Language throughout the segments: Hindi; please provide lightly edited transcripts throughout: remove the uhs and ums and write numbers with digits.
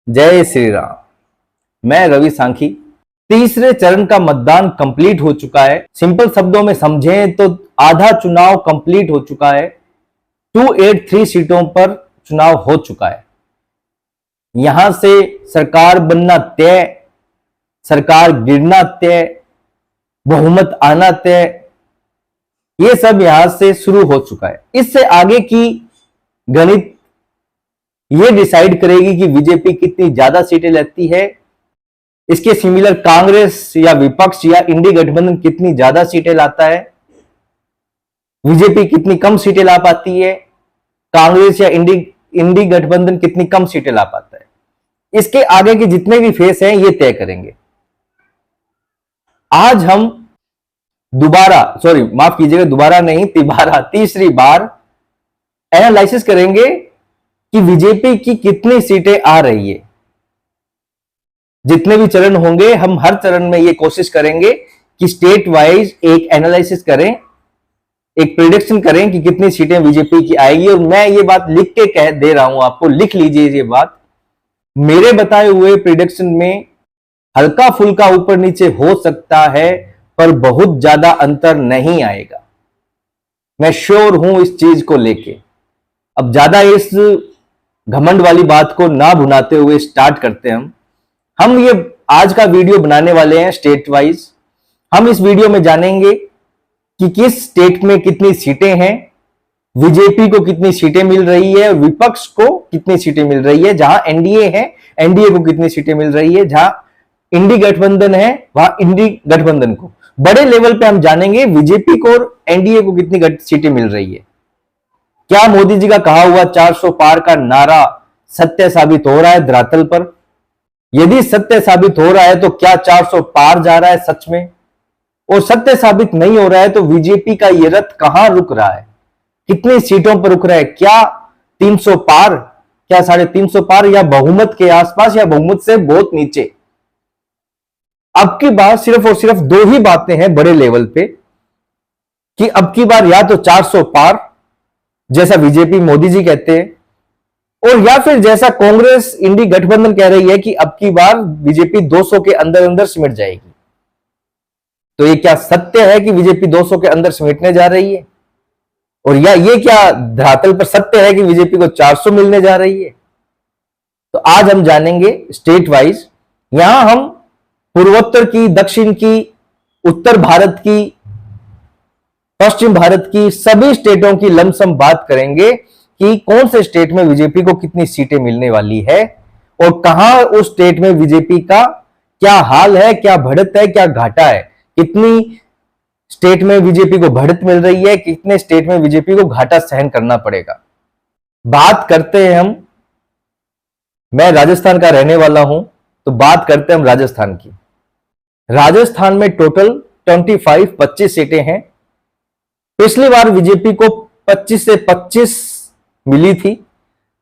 जय श्री राम। मैं रवि सांखी। तीसरे चरण का मतदान कंप्लीट हो चुका है। सिंपल शब्दों में समझें तो आधा चुनाव कंप्लीट हो चुका है। 283 सीटों पर चुनाव हो चुका है। यहां से सरकार बनना तय, सरकार गिरना तय, बहुमत आना तय, ये सब यहां से शुरू हो चुका है। इससे आगे की गणित ये डिसाइड करेगी कि बीजेपी कितनी ज्यादा सीटें लेती है, इसके सिमिलर कांग्रेस या विपक्ष या इंडी गठबंधन कितनी ज्यादा सीटें लाता है, बीजेपी कितनी कम सीटें ला पाती है, कांग्रेस या इंडी गठबंधन कितनी कम सीटें ला पाता है। इसके आगे के जितने भी फेस हैं ये तय करेंगे। आज हम दोबारा नहीं, तीसरी बार एनालिसिस करेंगे कि बीजेपी की कितनी सीटें आ रही है। जितने भी चरण होंगे हम हर चरण में ये कोशिश करेंगे कि स्टेट वाइज एक एनालिसिस करें, एक प्रिडिक्शन करें कि कितनी सीटें बीजेपी की आएगी। और मैं ये बात लिख के कह दे रहा हूं आपको, लिख लीजिए ये बात। मेरे बताए हुए प्रिडिक्शन में हल्का फुल्का ऊपर नीचे हो सकता है, पर बहुत ज्यादा अंतर नहीं आएगा। मैं श्योर हूं इस चीज को लेके। अब ज्यादा इस घमंड वाली बात को ना भुनाते हुए स्टार्ट करते हैं। हम ये आज का वीडियो बनाने वाले हैं स्टेट वाइज। हम इस वीडियो में जानेंगे कि किस स्टेट में कितनी सीटें हैं, बीजेपी को कितनी सीटें मिल रही है और विपक्ष को कितनी सीटें मिल रही है। जहां एनडीए है, एनडीए को कितनी सीटें मिल रही है, जहां इंडी गठबंधन है वहां इंडी गठबंधन को। बड़े लेवल पे हम जानेंगे बीजेपी को और एनडीए को कितनी सीटें मिल रही है। क्या मोदी जी का कहा हुआ 400 पार का नारा सत्य साबित हो रहा है धरातल पर? यदि सत्य साबित हो रहा है तो क्या 400 पार जा रहा है सच में? और सत्य साबित नहीं हो रहा है तो बीजेपी का यह रथ कहां रुक रहा है, कितनी सीटों पर रुक रहा है? क्या 300 पार, क्या 350 पार, या बहुमत के आसपास, या बहुमत से बहुत नीचे? अब की बार सिर्फ और सिर्फ दो ही बातें हैं बड़े लेवल पे कि अब की बार या तो 400 पार जैसा बीजेपी मोदी जी कहते हैं, और या फिर जैसा कांग्रेस इंडी गठबंधन कह रही है कि अब की बार बीजेपी 200 के अंदर अंदर सिमट जाएगी। तो ये क्या सत्य है कि बीजेपी 200 के अंदर सिमटने जा रही है? और या ये क्या धरातल पर सत्य है कि बीजेपी को 400 मिलने जा रही है? तो आज हम जानेंगे स्टेट वाइज। यहां हम पूर्वोत्तर की, दक्षिण की, उत्तर भारत की, पश्चिम भारत की सभी स्टेटों की लमसम बात करेंगे कि कौन से स्टेट में बीजेपी को कितनी सीटें मिलने वाली है और कहां उस स्टेट में बीजेपी का क्या हाल है, क्या बढ़त है, क्या घाटा है, कितनी स्टेट में बीजेपी को बढ़त मिल रही है, कितने स्टेट में बीजेपी को घाटा सहन करना पड़ेगा। बात करते हैं हम, मैं राजस्थान का रहने वाला हूं तो बात करते हैं हम राजस्थान की। राजस्थान में टोटल 25 सीटें हैं। पिछली बार बीजेपी को 25 से 25 मिली थी,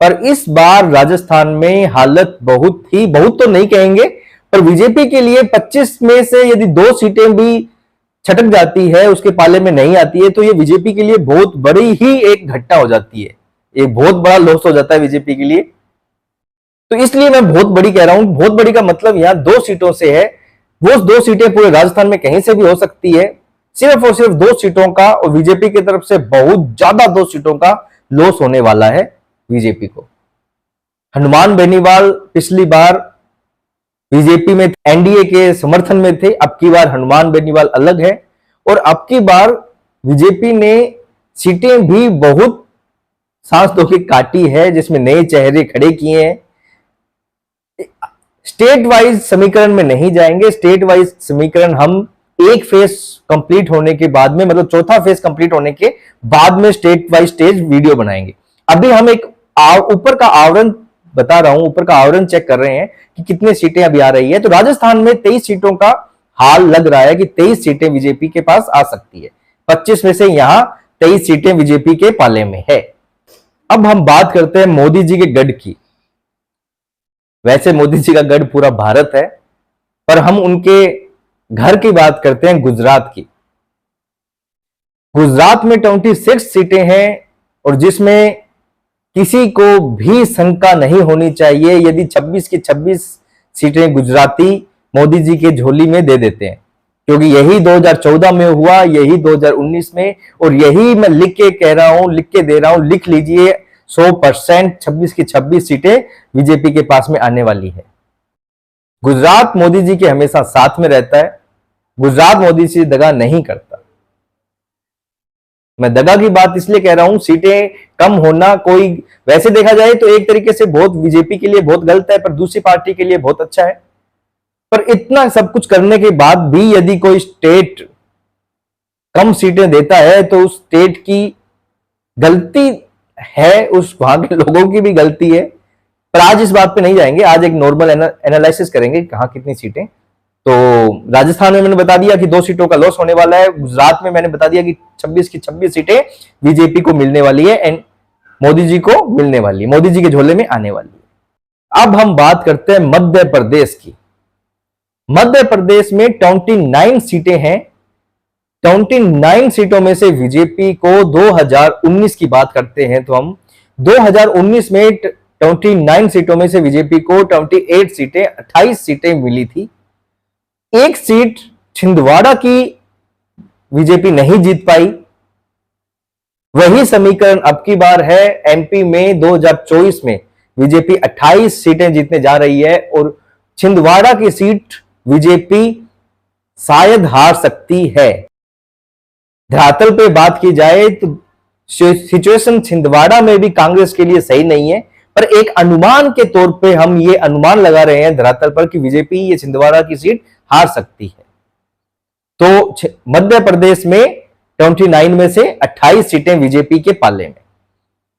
पर इस बार राजस्थान में हालत बहुत तो नहीं कहेंगे, पर बीजेपी के लिए 25 में से यदि 2 सीटें भी छटक जाती है, उसके पाले में नहीं आती है, तो ये बीजेपी के लिए बहुत बड़ी ही एक घटना हो जाती है, एक बहुत बड़ा लॉस हो जाता है बीजेपी के लिए। तो इसलिए मैं बहुत बड़ी कह रहा हूं। बहुत बड़ी का मतलब यहां 2 सीटों से है। वो 2 सीटें पूरे राजस्थान में कहीं से भी हो सकती है। सिर्फ और सिर्फ 2 सीटों का, और बीजेपी की तरफ से बहुत ज्यादा 2 सीटों का लॉस होने वाला है बीजेपी को। हनुमान बेनीवाल पिछली बार बीजेपी में एनडीए के समर्थन में थे, अब की बार हनुमान बेनीवाल अलग है, और अब की बार बीजेपी ने सीटें भी बहुत सांस धो के काटी है, जिसमें नए चेहरे खड़े किए हैं। स्टेट वाइज समीकरण में नहीं जाएंगे। स्टेट वाइज समीकरण हम एक फेज कंप्लीट होने के बाद में, मतलब चौथा फेज कंप्लीट होने के बाद में स्टेट वाइज स्टेज वीडियो बनाएंगे। अभी हम एक ऊपर का आवरण बता रहा हूं, ऊपर का आवरण चेक कर रहे हैं कि कितने सीटें अभी आ रही है। तो राजस्थान में 23 सीटों का हाल लग रहा है कि 23 सीटें बीजेपी के पास आ सकती है। 25 में से यहां 23 सीटें बीजेपी के पाले में है। अब हम बात करते हैं मोदी जी के गढ़ की। वैसे मोदी जी का गढ़ पूरा भारत है, पर हम उनके घर की बात करते हैं गुजरात की। गुजरात में 26 सीटें हैं, और जिसमें किसी को भी शंका नहीं होनी चाहिए यदि 26 की 26 सीटें गुजराती मोदी जी के झोली में दे देते हैं, क्योंकि यही 2014 में हुआ, यही 2019 में, और यही मैं लिख के कह रहा हूं, लिख के दे रहा हूं, लिख लीजिए 100% 26 की 26 सीटें बीजेपी के पास में आने वाली है। गुजरात मोदी जी के हमेशा साथ में रहता है, गुजरात मोदी से दगा नहीं करता। मैं दगा की बात इसलिए कह रहा हूं, सीटें कम होना कोई वैसे देखा जाए तो एक तरीके से बहुत बीजेपी के लिए बहुत गलत है, पर दूसरी पार्टी के लिए बहुत अच्छा है। पर इतना सब कुछ करने के बाद भी यदि कोई स्टेट कम सीटें देता है तो उस स्टेट की गलती है, उस वहां के लोगों की भी गलती है। पर आज इस बात पे नहीं जाएंगे, आज एक नॉर्मल एनालिसिस करेंगे कहां कितनी सीटें। तो राजस्थान में मैंने बता दिया कि 2 सीटों का लॉस होने वाला है, गुजरात में मैंने बता दिया कि 26 की 26 सीटें बीजेपी को मिलने वाली है एंड मोदी जी को मिलने वाली है, मोदी जी के झोले में आने वाली है। अब हम बात करते हैं मध्य प्रदेश की। मध्य प्रदेश में 29 सीटें हैं। 29 सीटों में से बीजेपी को 2019 की बात करते हैं तो हम 2019 में 29 सीटों में से बीजेपी को 28 सीटें 28 सीटें मिली थी। एक सीट छिंदवाड़ा की बीजेपी नहीं जीत पाई। वही समीकरण अब की बार है एमपी में 2024 में बीजेपी 28 सीटें जीतने जा रही है और छिंदवाड़ा की सीट बीजेपी शायद हार सकती है। धरातल पे बात की जाए तो सिचुएशन छिंदवाड़ा में भी कांग्रेस के लिए सही नहीं है, पर एक अनुमान के तौर पे हम ये अनुमान लगा रहे हैं धरातल पर कि बीजेपी ये छिंदवाड़ा की सीट हार सकती है। तो मध्य प्रदेश में 29 में से 28 सीटें बीजेपी के पाले में,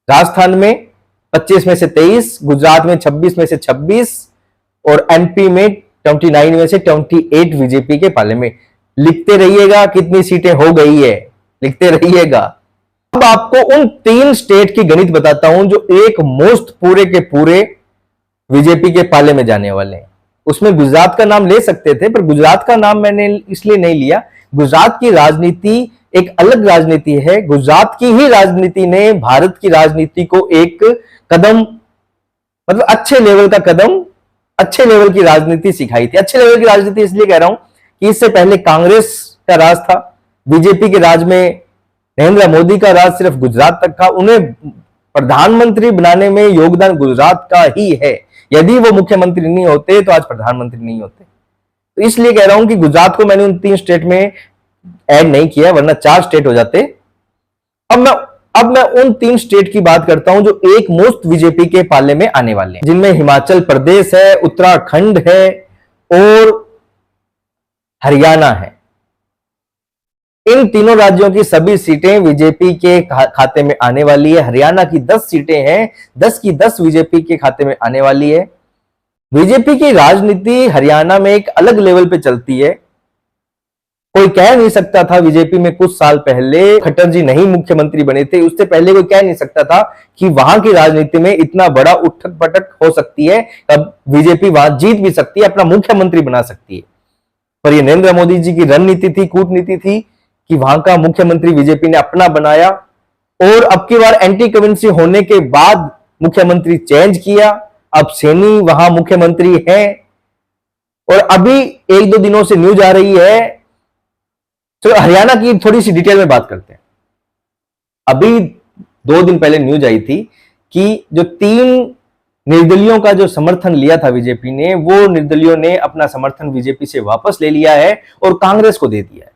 राजस्थान में 25 में से 23, गुजरात में 26 में से 26 और एमपी में 29 में से 28 बीजेपी के पाले में। लिखते रहिएगा कितनी सीटें हो गई है, लिखते रहिएगा। अब आपको उन 3 स्टेट की गणित बताता हूं जो एक मोस्ट पूरे के पूरे बीजेपी के पाले में जाने वाले हैं। उसमें गुजरात का नाम ले सकते थे, पर गुजरात का नाम मैंने इसलिए नहीं लिया, गुजरात की राजनीति एक अलग राजनीति है। गुजरात की ही राजनीति ने भारत की राजनीति को एक कदम, मतलब अच्छे लेवल का कदम, अच्छे लेवल की राजनीति सिखाई थी। अच्छे लेवल की राजनीति इसलिए कह रहा हूं कि इससे पहले कांग्रेस का राज था, बीजेपी के राज में नरेंद्र मोदी का राज सिर्फ गुजरात तक था। उन्हें प्रधानमंत्री बनाने में योगदान गुजरात का ही है। यदि वो मुख्यमंत्री नहीं होते तो आज प्रधानमंत्री नहीं होते। तो इसलिए कह रहा हूं कि गुजरात को मैंने उन 3 स्टेट में ऐड नहीं किया, वरना 4 स्टेट हो जाते। अब मैं उन 3 स्टेट की बात करता हूं जो एक मोस्ट बीजेपी के पाले में आने वाले हैं, जिनमें हिमाचल प्रदेश है, उत्तराखंड है और हरियाणा है। इन तीनों राज्यों की सभी सीटें बीजेपी के खाते में आने वाली है। हरियाणा की 10 सीटें हैं, 10 की 10 बीजेपी के खाते में आने वाली है। बीजेपी की राजनीति हरियाणा में एक अलग लेवल पे चलती है। कोई कह नहीं सकता था बीजेपी में कुछ साल पहले, खट्टर जी नहीं मुख्यमंत्री बने थे, उससे पहले कोई कह नहीं सकता था कि वहां की राजनीति में इतना बड़ा उठक पटक हो सकती है, तब बीजेपी वहां जीत भी सकती है, अपना मुख्यमंत्री बना सकती है। पर यह नरेंद्र मोदी जी की रणनीति थी, कूटनीति थी कि वहां का मुख्यमंत्री बीजेपी ने अपना बनाया और अब की बार एंटी करेंसी होने के बाद मुख्यमंत्री चेंज किया। अब सैनी वहां मुख्यमंत्री है और अभी 1-2 दिनों से न्यूज आ रही है। चलो हरियाणा की थोड़ी सी डिटेल में बात करते हैं। अभी 2 दिन पहले न्यूज आई थी कि जो 3 निर्दलियों का जो समर्थन लिया था बीजेपी ने, वो निर्दलियों ने अपना समर्थन बीजेपी से वापस ले लिया है और कांग्रेस को दे दिया है।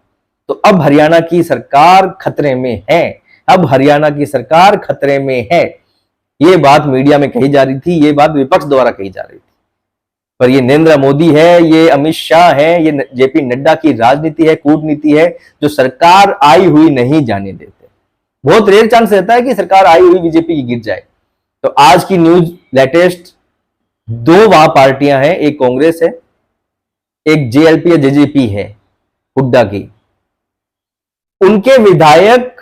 तो अब हरियाणा की सरकार खतरे में है। अब हरियाणा की सरकार खतरे में है। ये बात मीडिया में कही जा रही थी, ये बात विपक्ष द्वारा कही जा रही थी, पर ये नरेंद्र मोदी है, ये अमित शाह है, ये जेपी नड्डा की राजनीति है, कूटनीति है, जो सरकार आई हुई नहीं जाने देते। बहुत रेयर चांस रहता है कि सरकार आई हुई बीजेपी की गिर जाए। तो आज की न्यूज लेटेस्ट, 2 वहां पार्टियां हैं, एक कांग्रेस है, एक जेएलपी या जेजेपी है हुड्डा की। उनके विधायक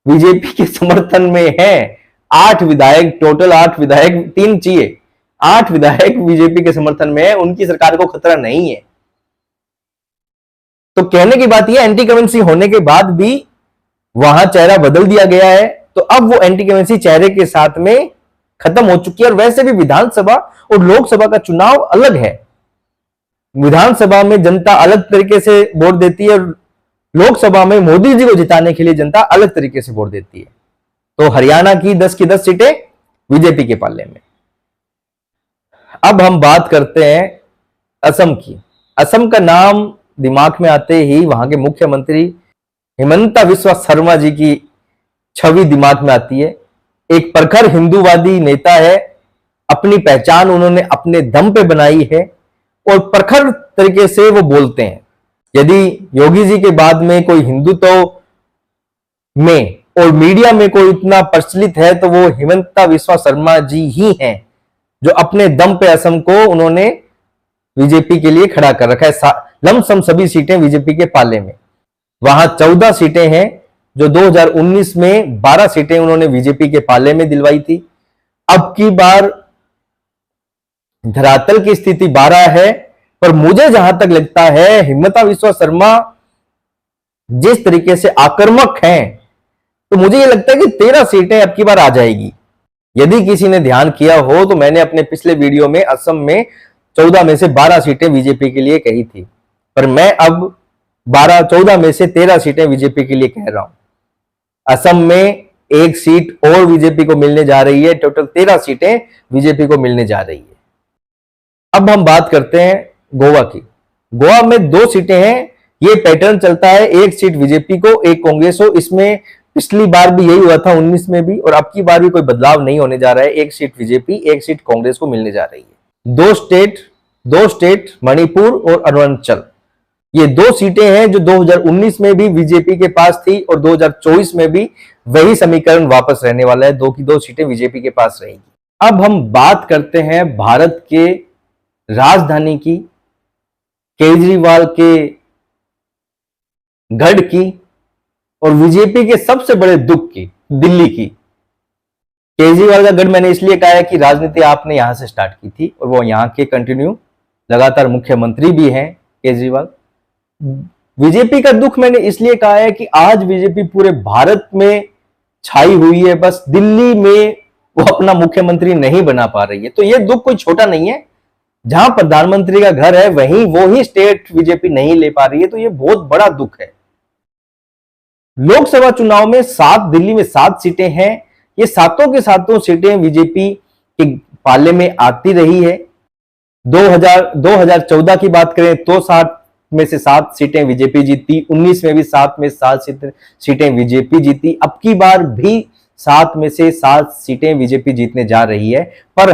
बीजेपी के समर्थन में हैं। 8 विधायक, टोटल 8 विधायक, 3 चाहिए, 8 विधायक बीजेपी के समर्थन में है। उनकी सरकार को खतरा नहीं है। तो कहने की बात यह, एंटी करेंसी होने के बाद भी वहां चेहरा बदल दिया गया है। तो अब वो एंटी इंकम्बेंसी चेहरे के साथ में खत्म हो चुकी है। और वैसे भी विधानसभा और लोकसभा का चुनाव अलग है। विधानसभा में जनता अलग तरीके से वोट देती है और लोकसभा में मोदी जी को जिताने के लिए जनता अलग तरीके से वोट देती है। तो हरियाणा की 10 सीटें बीजेपी के पाले में। अब हम बात करते हैं असम की। असम का नाम दिमाग में आते ही वहां के मुख्यमंत्री हिमंता बिस्वा शर्मा जी की छवि दिमाग में आती है। एक प्रखर हिंदूवादी नेता है, अपनी पहचान उन्होंने अपने दम पे बनाई है और प्रखर तरीके से वो बोलते हैं। यदि योगी जी के बाद में कोई हिंदुत्व में और मीडिया में कोई इतना प्रचलित है तो वो हिमंता बिस्वा शर्मा जी ही हैं, जो अपने दम पे असम को उन्होंने बीजेपी के लिए खड़ा कर रखा है। लमसम सभी सीटें बीजेपी के पाले में। वहां 14 सीटें हैं, जो 2019 में 12 सीटें उन्होंने बीजेपी के पाले में दिलवाई थी। अब की बार धरातल की स्थिति 12 है, पर मुझे जहां तक लगता है हिमंता बिस्वा शर्मा जिस तरीके से आक्रामक हैं, तो मुझे यह लगता है कि 13 सीटें अब की बार आ जाएगी। यदि किसी ने ध्यान किया हो तो मैंने अपने पिछले वीडियो में असम में 14 में से 12 सीटें बीजेपी के लिए कही थी, पर मैं अब 14 में से 13 सीटें बीजेपी के लिए कह रहा हूं। असम में एक सीट और बीजेपी को मिलने जा रही है, टोटल 13 सीटें बीजेपी को मिलने जा रही है। अब हम बात करते हैं गोवा की। गोवा में 2 सीटें हैं। ये पैटर्न चलता है, एक सीट बीजेपी को, एक कांग्रेस को। इसमें पिछली बार भी यही हुआ था, 19 में भी, और अब की बार भी कोई बदलाव नहीं होने जा रहा है। एक सीट बीजेपी, एक सीट कांग्रेस को मिलने जा रही है। 2 स्टेट मणिपुर और अरुणाचल, ये 2 सीटें हैं जो 2019 में भी बीजेपी के पास थी और 2024 में भी वही समीकरण वापस रहने वाला है। 2 की 2 सीटें बीजेपी के पास रहेगी। अब हम बात करते हैं भारत के राजधानी की, केजरीवाल के गढ़ की और बीजेपी के सबसे बड़े दुख की, दिल्ली की। केजरीवाल का गढ़ मैंने इसलिए कहा है कि राजनीति आपने यहां से स्टार्ट की थी और वो यहां के कंटिन्यू लगातार मुख्यमंत्री भी हैं केजरीवाल। बीजेपी का दुख मैंने इसलिए कहा है कि आज बीजेपी पूरे भारत में छाई हुई है, बस दिल्ली में वो अपना मुख्यमंत्री नहीं बना पा रही है। तो ये दुख कोई छोटा नहीं है। जहां प्रधानमंत्री का घर है वहीं वो ही स्टेट बीजेपी नहीं ले पा रही है, तो ये बहुत बड़ा दुख है। लोकसभा चुनाव में 7, दिल्ली में 7 सीटें हैं। ये सातों के सातों सीटें बीजेपी के पाले में आती रही है। 2014 की बात करें तो 7 में से 7 सीटें बीजेपी जीती, 19 में भी 7 में 7 सीटें बीजेपी जीती। अब की बार भी 7 में से 7 सीटें बीजेपी जीतने जा रही है। पर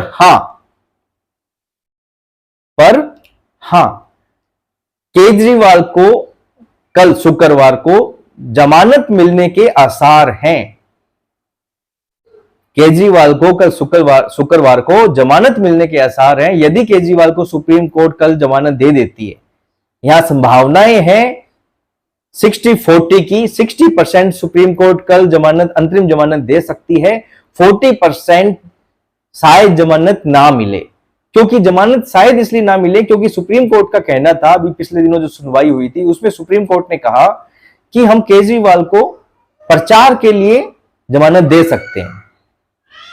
हां, केजरीवाल को कल शुक्रवार को जमानत मिलने के आसार हैं। केजरीवाल को कल शुक्रवार को जमानत मिलने के आसार हैं। यदि केजरीवाल को सुप्रीम कोर्ट कल जमानत दे देती है, यहां संभावनाएं हैं 60-40 की। 60% सुप्रीम कोर्ट कल अंतरिम जमानत दे सकती है, 40% शायद जमानत ना मिले। क्योंकि जमानत शायद इसलिए ना मिले क्योंकि सुप्रीम कोर्ट का कहना था, अभी पिछले दिनों जो सुनवाई हुई थी उसमें सुप्रीम कोर्ट ने कहा कि हम केजरीवाल को प्रचार के लिए जमानत दे सकते हैं।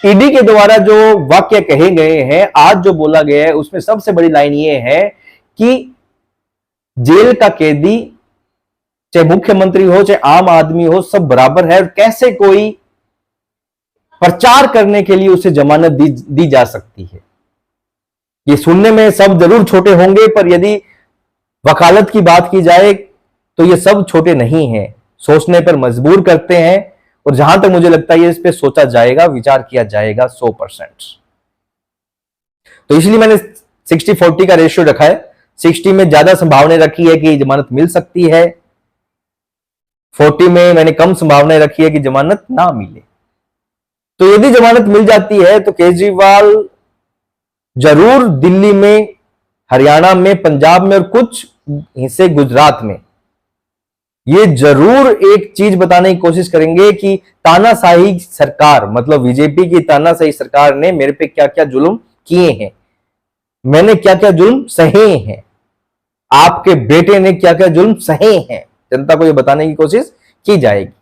ईडी के द्वारा जो वाक्य कहे गए हैं, आज जो बोला गया है, उसमें सबसे बड़ी लाइन ये है कि जेल का कैदी चाहे मुख्यमंत्री हो चाहे आम आदमी हो, सब बराबर है और कैसे कोई प्रचार करने के लिए उसे जमानत दी जा सकती है। ये सुनने में सब जरूर छोटे होंगे, पर यदि वकालत की बात की जाए तो ये सब छोटे नहीं हैं, सोचने पर मजबूर करते हैं। और जहां तक मुझे लगता है इस पे सोचा जाएगा, विचार किया जाएगा 100%। तो इसलिए मैंने 60-40 का रेशियो रखा है। 60 में ज्यादा संभावनाएं रखी है कि जमानत मिल सकती है, 40 में मैंने कम संभावनाएं रखी है कि जमानत ना मिले। तो यदि जमानत मिल जाती है तो केजरीवाल जरूर दिल्ली में, हरियाणा में, पंजाब में और कुछ हिस्से गुजरात में ये जरूर एक चीज बताने की कोशिश करेंगे कि तानाशाही सरकार, मतलब बीजेपी की तानाशाही सरकार ने मेरे पे क्या क्या जुल्म किए हैं, मैंने क्या क्या जुल्म सहे हैं, आपके बेटे ने क्या क्या जुल्म सहे हैं, जनता को ये बताने की कोशिश की जाएगी।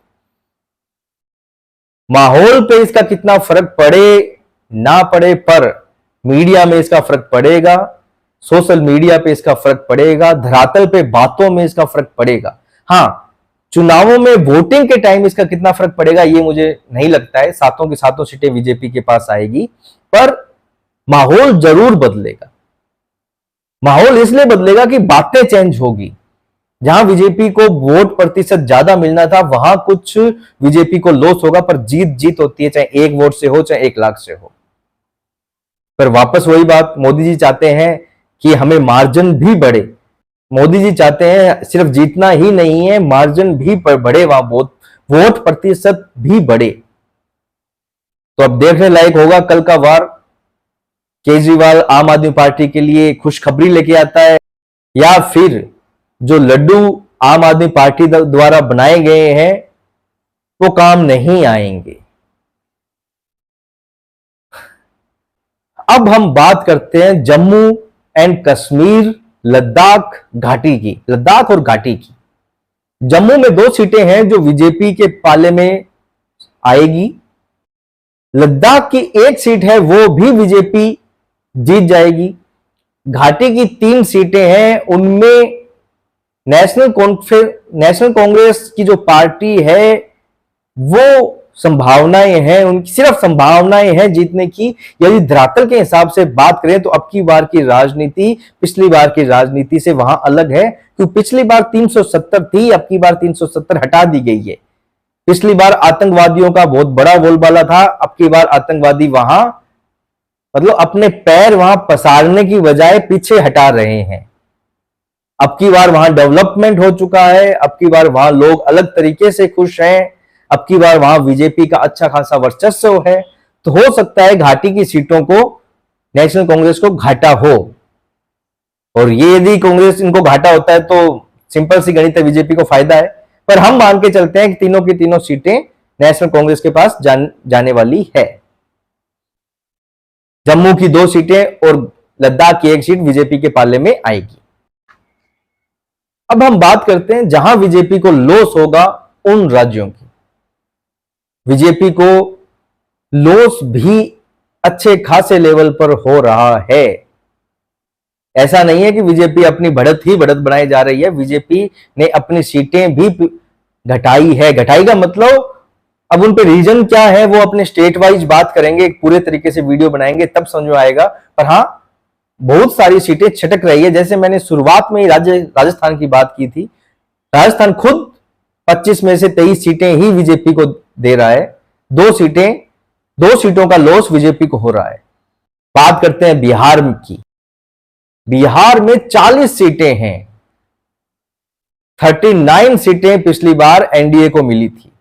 माहौल पे इसका कितना फर्क पड़े ना पड़े, पर मीडिया में इसका फर्क पड़ेगा, सोशल मीडिया पे इसका फर्क पड़ेगा, धरातल पे बातों में इसका फर्क पड़ेगा। हां, चुनावों में वोटिंग के टाइम इसका कितना फर्क पड़ेगा ये मुझे नहीं लगता है। सातों की सातों सीटें बीजेपी के पास आएगी, पर माहौल जरूर बदलेगा। माहौल इसलिए बदलेगा कि बातें चेंज होगी। जहां बीजेपी को वोट प्रतिशत ज्यादा मिलना था, वहां कुछ बीजेपी को लॉस होगा, पर जीत जीत होती है, चाहे 1 वोट से हो, चाहे 1 लाख से हो। पर वापस वही बात, मोदी जी चाहते हैं कि हमें मार्जिन भी बढ़े। मोदी जी चाहते हैं सिर्फ जीतना ही नहीं है, मार्जिन भी बढ़े, वहां वोट प्रतिशत भी बढ़े। तो अब देखने लायक होगा कल का वार, केजरीवाल आम आदमी पार्टी के लिए खुशखबरी लेके आता है, या फिर जो लड्डू आम आदमी पार्टी द्वारा बनाए गए हैं वो काम नहीं आएंगे। अब हम बात करते हैं जम्मू एंड कश्मीर, लद्दाख घाटी की, लद्दाख और घाटी की। जम्मू में 2 सीटें हैं जो बीजेपी के पाले में आएगी। लद्दाख की 1 सीट है, वो भी बीजेपी जीत जाएगी। घाटी की 3 सीटें हैं, उनमें नेशनल कांग्रेस की जो पार्टी है वो संभावनाएं हैं, उनकी सिर्फ संभावनाएं हैं जीतने की। यदि धरातल के हिसाब से बात करें तो अब की बार की राजनीति पिछली बार की राजनीति से वहां अलग है, क्योंकि पिछली बार 370 थी, अब की बार 370 हटा दी गई है। पिछली बार आतंकवादियों का बहुत बड़ा बोलबाला था, अब की बार आतंकवादी वहां मतलब अपने पैर वहां पसारने की बजाय पीछे हटा रहे हैं। अब की बार वहां डेवलपमेंट हो चुका है, अब की बार वहां लोग अलग तरीके से खुश हैं, अब की बार वहां बीजेपी का अच्छा खासा वर्चस्व है। तो हो सकता है घाटी की सीटों को नेशनल कांग्रेस को घाटा हो, और ये यदि कांग्रेस इनको घाटा होता है तो सिंपल सी गणित है, बीजेपी को फायदा है। पर हम मान के चलते हैं कि तीनों की तीनों सीटें नेशनल कांग्रेस के पास जाने वाली है। जम्मू की 2 सीटें और लद्दाख की 1 सीट बीजेपी के पाले में आएगी। अब हम बात करते हैं जहां बीजेपी को लॉस होगा उन राज्यों की। बीजेपी को लॉस भी अच्छे खासे लेवल पर हो रहा है। ऐसा नहीं है कि बीजेपी अपनी बढ़त ही बढ़त बनाई जा रही है, बीजेपी ने अपनी सीटें भी घटाई है। घटाई का मतलब अब उन पे रीजन क्या है वो अपने स्टेट वाइज बात करेंगे, पूरे तरीके से वीडियो बनाएंगे तब समझ में आएगा। पर हां, बहुत सारी सीटें छिटक रही है। जैसे मैंने शुरुआत में ही राजस्थान की बात की थी, राजस्थान खुद 25 में से 23 सीटें ही बीजेपी को दे रहा है। 2 सीटों का लॉस बीजेपी को हो रहा है। बात करते हैं बिहार की। बिहार में 40 सीटें हैं, 39 सीटें पिछली बार एनडीए को मिली थी।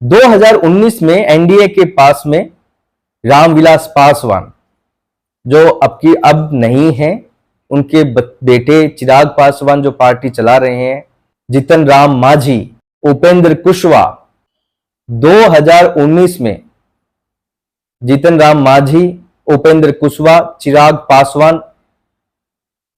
2019 में एनडीए के पास में रामविलास पासवान, जो अब नहीं है, उनके बेटे चिराग पासवान जो पार्टी चला रहे हैं, जीतन राम मांझी, उपेंद्र कुशवाहा। 2019 में जीतन राम मांझी, उपेंद्र कुशवाहा, चिराग पासवान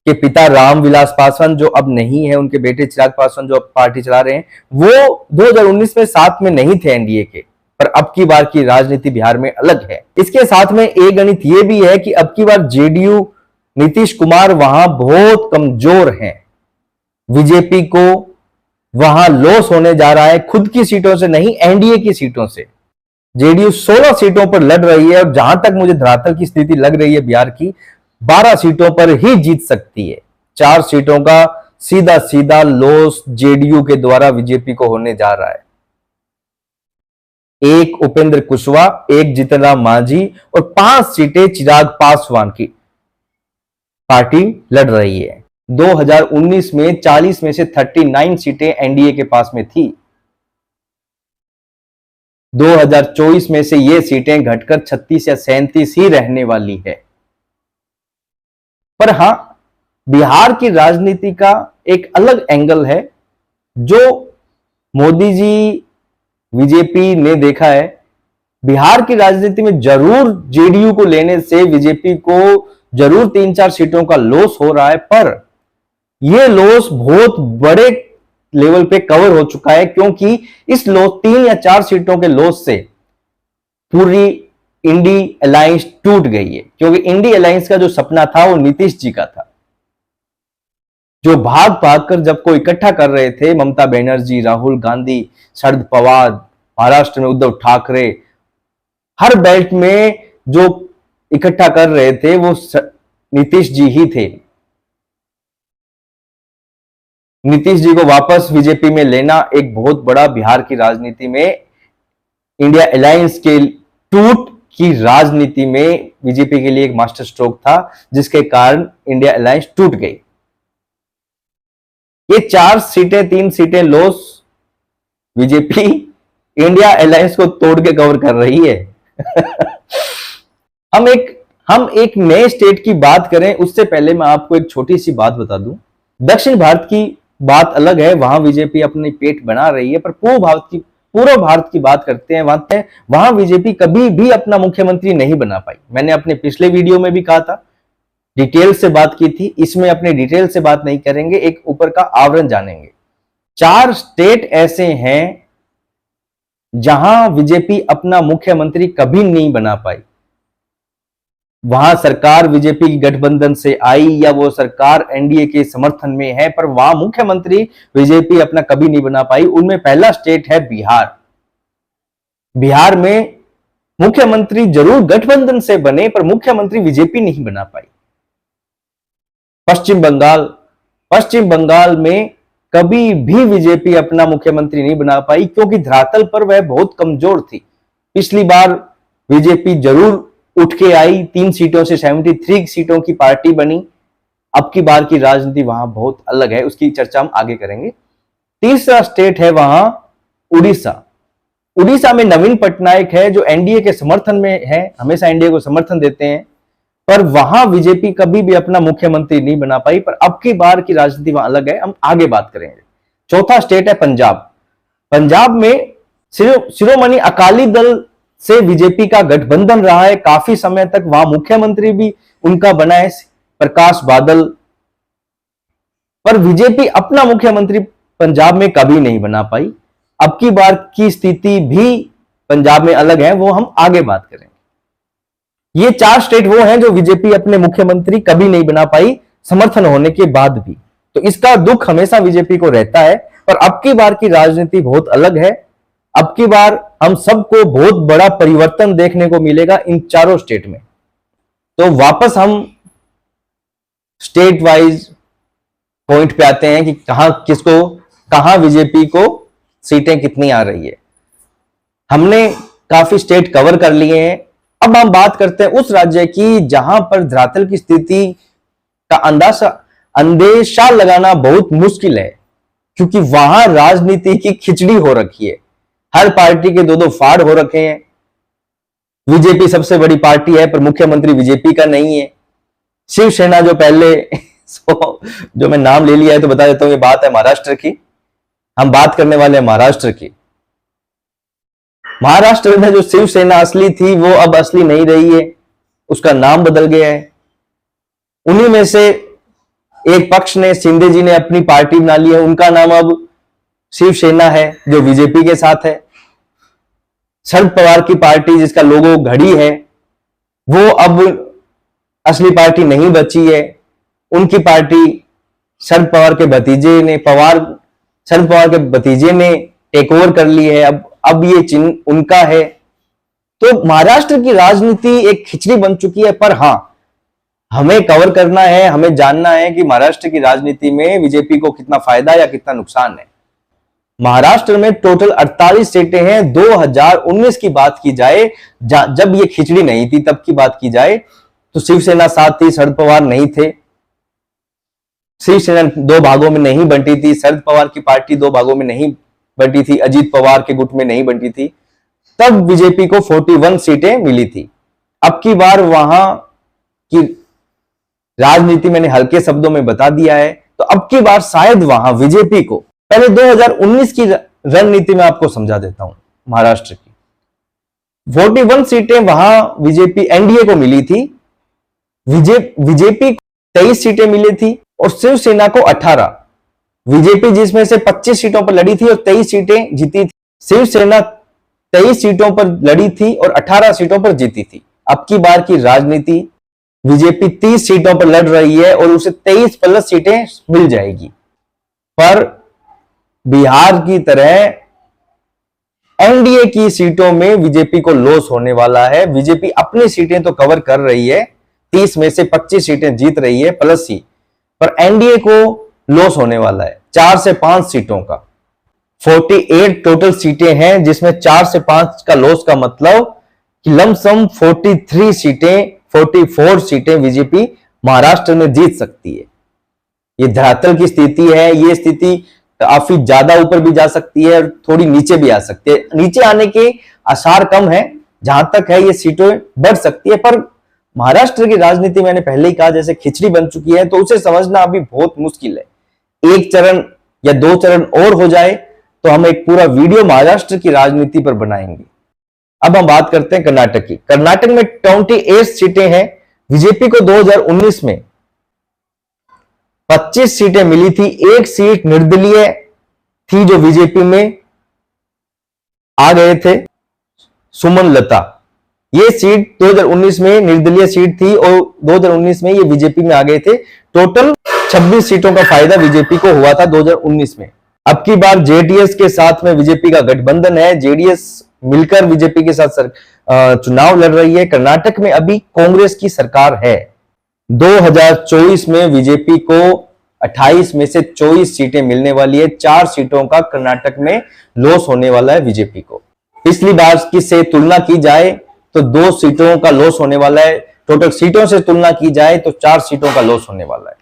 के पिता रामविलास पासवान जो अब नहीं है, उनके बेटे चिराग पासवान जो अब पार्टी चला रहे हैं, वो 2019 में साथ में नहीं थे एनडीए के। पर अब की बार की राजनीति बिहार में अलग है। इसके साथ में एक गणित यह भी है कि अब की बार जेडीयू नीतीश कुमार वहां बहुत कमजोर हैं। बीजेपी को वहां लॉस होने जा रहा है, खुद की सीटों से नहीं, एनडीए की सीटों से। जेडीयू 16 सीटों पर लड़ रही है, और जहां तक मुझे धरातल की स्थिति लग रही है बिहार की, 12 सीटों पर ही जीत सकती है। 4 सीटों का सीधा सीधा लॉस जेडीयू के द्वारा बीजेपी को होने जा रहा है। 1 उपेंद्र कुशवाहा, 1 जीतन राम मांझी और 5 सीटें चिराग पासवान की पार्टी लड़ रही है। 2019 में 40 में से 39 सीटें एनडीए के पास में थी। 2024 में से ये सीटें घटकर 36 या 37 ही रहने वाली है। पर हां, बिहार की राजनीति का एक अलग एंगल है जो मोदी जी, बीजेपी ने देखा है। बिहार की राजनीति में जरूर जेडीयू को लेने से बीजेपी को जरूर 3-4 सीटों का लॉस हो रहा है, पर यह लॉस बहुत बड़े लेवल पे कवर हो चुका है, क्योंकि इस लॉस 3 या 4 सीटों के लॉस से पूरी इंडी अलायंस टूट गई है, क्योंकि इंडी अलायंस का जो सपना था वो नीतीश जी का था, जो भाग भाग कर जब को इकट्ठा कर रहे थे, ममता बनर्जी, राहुल गांधी, शरद पवार, महाराष्ट्र में उद्धव ठाकरे, हर बेल्ट में जो इकट्ठा कर रहे थे वो नीतीश जी ही थे। नीतीश जी को वापस बीजेपी में लेना एक बहुत बड़ा बिहार की राजनीति में, इंडिया अलायंस के टूट की राजनीति में बीजेपी के लिए एक मास्टर स्ट्रोक था, जिसके कारण इंडिया अलायंस टूट गई। ये 4 सीटें 3 सीटें लॉस बीजेपी इंडिया अलायंस को तोड़ के कवर कर रही है। हम एक नए स्टेट की बात करें उससे पहले मैं आपको एक छोटी सी बात बता दूं। दक्षिण भारत की बात अलग है, वहां बीजेपी अपनी पेट बना रही है, पर पूर्व भारत की बात करते हैं, वहां बीजेपी कभी भी अपना मुख्यमंत्री नहीं बना पाई। मैंने अपने पिछले वीडियो में भी कहा था, डिटेल से बात की थी, इसमें अपने डिटेल से बात नहीं करेंगे, एक ऊपर का आवरण जानेंगे। 4 स्टेट ऐसे हैं जहां बीजेपी अपना मुख्यमंत्री कभी नहीं बना पाई। वहां सरकार बीजेपी की गठबंधन से आई या वो सरकार एनडीए के समर्थन में है, पर वहां मुख्यमंत्री बीजेपी अपना कभी नहीं बना पाई। उनमें पहला स्टेट है बिहार। बिहार में मुख्यमंत्री जरूर गठबंधन से बने, पर मुख्यमंत्री बीजेपी नहीं बना पाई। पश्चिम बंगाल में कभी भी बीजेपी अपना मुख्यमंत्री नहीं बना पाई, क्योंकि धरातल पर वह बहुत कमजोर थी। पिछली बार बीजेपी जरूर उठ के आई, 3 सीटों से 73 सीटों की पार्टी बनी। अब की बार की राजनीति वहां बहुत अलग है, उसकी चर्चा हम आगे करेंगे। तीसरा स्टेट है वहां उड़ीसा। उड़ीसा में नवीन पटनायक है, जो एनडीए के समर्थन में है, हमेशा एनडीए को समर्थन देते हैं, पर वहां बीजेपी कभी भी अपना मुख्यमंत्री नहीं बना पाई। पर अब की बार की राजनीति वहां अलग है, हम आगे बात करेंगे। चौथा स्टेट है पंजाब। पंजाब में शिरोमणि अकाली दल से बीजेपी का गठबंधन रहा है काफी समय तक, वहां मुख्यमंत्री भी उनका बना है प्रकाश बादल, पर बीजेपी अपना मुख्यमंत्री पंजाब में कभी नहीं बना पाई। अब की बार की स्थिति भी पंजाब में अलग है, वो हम आगे बात करेंगे। ये 4 स्टेट वो हैं जो बीजेपी अपने मुख्यमंत्री कभी नहीं बना पाई, समर्थन होने के बाद भी। तो इसका दुख हमेशा बीजेपी को रहता है, पर अब की बार की राजनीति बहुत अलग है। अब की बार हम सबको बहुत बड़ा परिवर्तन देखने को मिलेगा इन 4 स्टेट में। तो वापस हम स्टेट वाइज पॉइंट पे आते हैं कि कहां बीजेपी को सीटें कितनी आ रही है। हमने काफी स्टेट कवर कर लिए हैं। अब हम बात करते हैं उस राज्य की जहां पर धरातल की स्थिति का अंदेशा लगाना बहुत मुश्किल है, क्योंकि वहां राजनीति की खिचड़ी हो रखी है। हर पार्टी के 2-2 फाड़ हो रखे हैं। बीजेपी सबसे बड़ी पार्टी है, पर मुख्यमंत्री बीजेपी का नहीं है। शिवसेना जो पहले जो मैं नाम ले लिया है तो बता देता हूं, ये बात है महाराष्ट्र की। हम बात करने वाले हैं महाराष्ट्र की। महाराष्ट्र में जो शिवसेना असली थी वो अब असली नहीं रही है, उसका नाम बदल गया है। उन्हीं में से एक पक्ष ने, शिंदे जी ने अपनी पार्टी बना ली है, उनका नाम अब शिवसेना है, जो बीजेपी के साथ है। शरद पवार की पार्टी जिसका लोगो घड़ी है, वो अब असली पार्टी नहीं बची है। उनकी पार्टी शरद पवार के भतीजे ने टेक ओवर कर ली है। अब ये चिन्ह उनका है। तो महाराष्ट्र की राजनीति एक खिचड़ी बन चुकी है, पर हां, हमें कवर करना है, हमें जानना है कि महाराष्ट्र की राजनीति में बीजेपी को कितना फायदा या कितना नुकसान है। महाराष्ट्र में टोटल 48 सीटें हैं। 2019 की बात की जाए, जब ये खिचड़ी नहीं थी, तब की बात की जाए तो शिवसेना साथ थी, शरद पवार नहीं थे। शिवसेना 2 भागों में नहीं बंटी थी, शरद पवार की पार्टी 2 भागों में नहीं बंटी थी, अजीत पवार के गुट में नहीं बंटी थी। तब बीजेपी को 41 सीटें मिली थी। अब की बार वहां की राजनीति मैंने हल्के शब्दों में बता दिया है, तो अब की बार शायद वहां बीजेपी को, पहले 2019 की रणनीति में आपको समझा देता हूं। महाराष्ट्र की 41 सीटें वहां बीजेपी एनडीए को मिली थी, बीजेपी को 23 सीटें मिली थी और शिवसेना को 18। बीजेपी जिसमें से 25 सीटों पर लड़ी थी और 23 सीटें जीती थी। शिवसेना 23 सीटों पर लड़ी थी और 18 सीटों पर जीती थी। अब की बार की राजनीति, बीजेपी 30 सीटों पर लड़ रही है और उसे 23 प्लस सीटें मिल जाएगी। पर बिहार की तरह एनडीए की सीटों में बीजेपी को लॉस होने वाला है। बीजेपी अपनी सीटें तो कवर कर रही है, 30 में से 25 सीटें जीत रही है प्लस ही, पर एनडीए को लॉस होने वाला है 4 से 5 सीटों का। 48 टोटल सीटें हैं, जिसमें 4 से 5 का लॉस का मतलब कि लमसम 43 सीटें, 44 सीटें बीजेपी महाराष्ट्र में जीत सकती है। ये धरातल की स्थिति है। ये स्थिति काफी ज्यादा ऊपर भी जा सकती है और थोड़ी नीचे भी आ सकती है। नीचे आने के आसार कम है, जहां तक है ये सीटें बढ़ सकती है। पर महाराष्ट्र की राजनीति, मैंने पहले ही कहा, जैसे खिचड़ी बन चुकी है, तो उसे समझना अभी बहुत मुश्किल है। एक चरण या 2 चरण और हो जाए तो हम एक पूरा वीडियो महाराष्ट्र की राजनीति पर बनाएंगे। अब हम बात करते हैं कर्नाटक की। कर्नाटक में 28 सीटें हैं। बीजेपी को 2019 में 25 सीटें मिली थी। एक सीट निर्दलीय थी जो बीजेपी में आ गए थे, सुमन लता। ये सीट 2019 में निर्दलीय सीट थी और 2019 में ये बीजेपी में आ गए थे। टोटल 26 सीटों का फायदा बीजेपी को हुआ था 2019 में। अब की बार जेडीएस के साथ में बीजेपी का गठबंधन है। जेडीएस मिलकर बीजेपी के साथ चुनाव लड़ रही है। कर्नाटक में अभी कांग्रेस की सरकार है। 2024 में बीजेपी को 28 में से 24 सीटें मिलने वाली है। 4 सीटों का कर्नाटक में लॉस होने वाला है बीजेपी को। पिछली बार की से तुलना की जाए तो 2 सीटों का लॉस होने वाला है। टोटल सीटों से तुलना की जाए तो 4 सीटों का लॉस होने वाला है।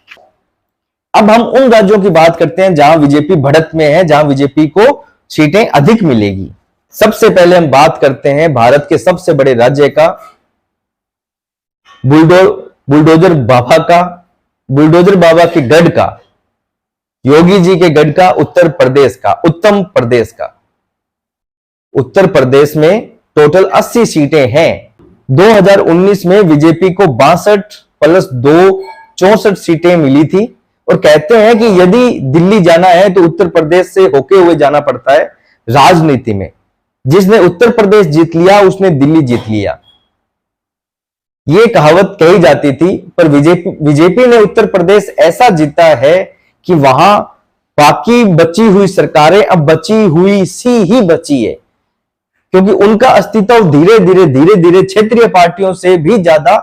अब हम उन राज्यों की बात करते हैं जहां बीजेपी बढ़त में है, जहां बीजेपी को सीटें अधिक मिलेगी। सबसे पहले हम बात करते हैं भारत के सबसे बड़े राज्य का, बुलडोजर बाबा के गढ़ का, योगी जी के गढ़ का, उत्तर प्रदेश का। उत्तर प्रदेश में टोटल 80 सीटें हैं। 2019 में बीजेपी को 62 प्लस 2 64 सीटें मिली थी और कहते हैं कि यदि दिल्ली जाना है तो उत्तर प्रदेश से होके हुए जाना पड़ता है राजनीति में। जिसने उत्तर प्रदेश जीत लिया उसने दिल्ली जीत लिया, ये कहावत कही जाती थी। पर बीजेपी ने उत्तर प्रदेश ऐसा जीता है कि वहां बाकी बची हुई सरकारें अब बची हुई सी ही बची है, क्योंकि उनका अस्तित्व धीरे धीरे क्षेत्रीय पार्टियों से भी ज्यादा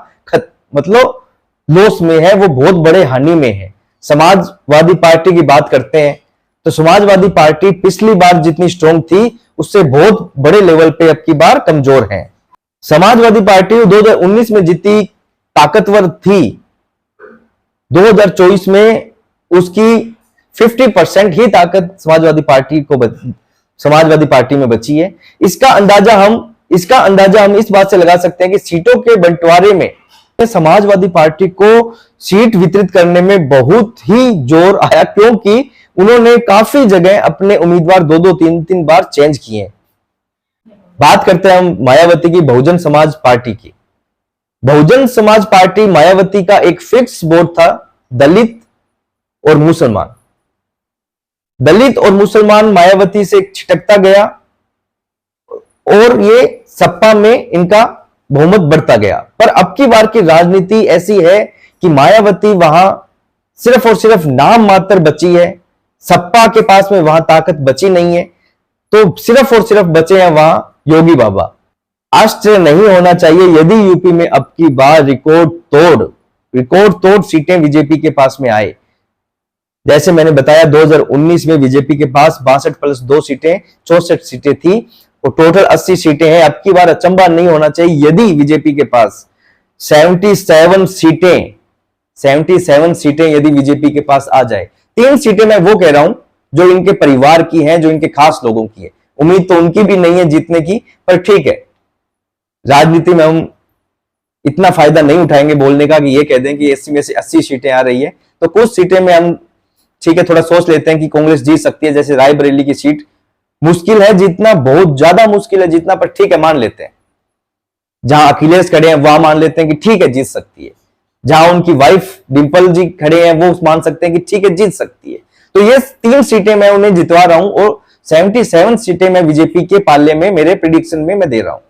मतलब लॉस में है, वो बहुत बड़े हानि में है। समाजवादी पार्टी की बात करते हैं तो समाजवादी पार्टी पिछली बार जितनी स्ट्रांग थी उससे बहुत बड़े लेवल पे अब की बार कमजोर है। समाजवादी पार्टी 2019 में जितनी ताकतवर थी, 2024 में उसकी 50% ही ताकत समाजवादी पार्टी में बची है। इसका अंदाजा हम इस बात से लगा सकते हैं कि सीटों के बंटवारे में समाजवादी पार्टी को सीट वितरित करने में बहुत ही जोर आया, क्योंकि उन्होंने काफी जगह अपने उम्मीदवार 2-2, 3-3 बार चेंज किए। बात करते हैं हम मायावती की बहुजन समाज पार्टी की। बहुजन समाज पार्टी मायावती का एक फिक्स वोट था दलित और मुसलमान मायावती से छिटकता गया और ये सपा में इनका बहुमत बढ़ता गया। पर अब की बार की राजनीति ऐसी है कि मायावती वहां सिर्फ और सिर्फ नाम मात्र बची है। सपा के पास में वहां ताकत बची नहीं है, तो सिर्फ और सिर्फ बचे हैं वहां योगी बाबा। आश्चर्य नहीं होना चाहिए यदि यूपी में अब की बार रिकॉर्ड तोड़ सीटें बीजेपी के पास में आए। जैसे मैंने बताया 2019 में बीजेपी के पास 62 प्लस 2 सीटें 64 सीटें थी और टोटल 80 सीटें हैं। अब की बार अचंभा नहीं होना चाहिए यदि बीजेपी के पास 77 सीटें यदि बीजेपी के पास आ जाए। 3 सीटें मैं वो कह रहा हूं जो इनके परिवार की हैं, जो इनके खास लोगों की है। उम्मीद तो उनकी भी नहीं है जीतने की, पर ठीक है, राजनीति में हम इतना फायदा नहीं उठाएंगे बोलने का कि ये कह दें कि 80 में से 80 सीटें आ रही है। तो कुछ सीटें में हम ठीक है थोड़ा सोच लेते हैं कि कांग्रेस जीत सकती है। जैसे रायबरेली की सीट मुश्किल है जीतना, बहुत ज्यादा मुश्किल है जीतना, पर ठीक है मान लेते हैं। जहां अखिलेश खड़े हैं वहां मान लेते हैं कि ठीक है जीत सकती है। जहां उनकी वाइफ डिंपल जी खड़े हैं वो मान सकते हैं कि ठीक है जीत सकती है। तो ये 3 सीटें मैं उन्हें जितवा रहा हूं और 77 सीटें मैं बीजेपी के पाले में, मेरे प्रिडिक्शन में मैं दे रहा हूं।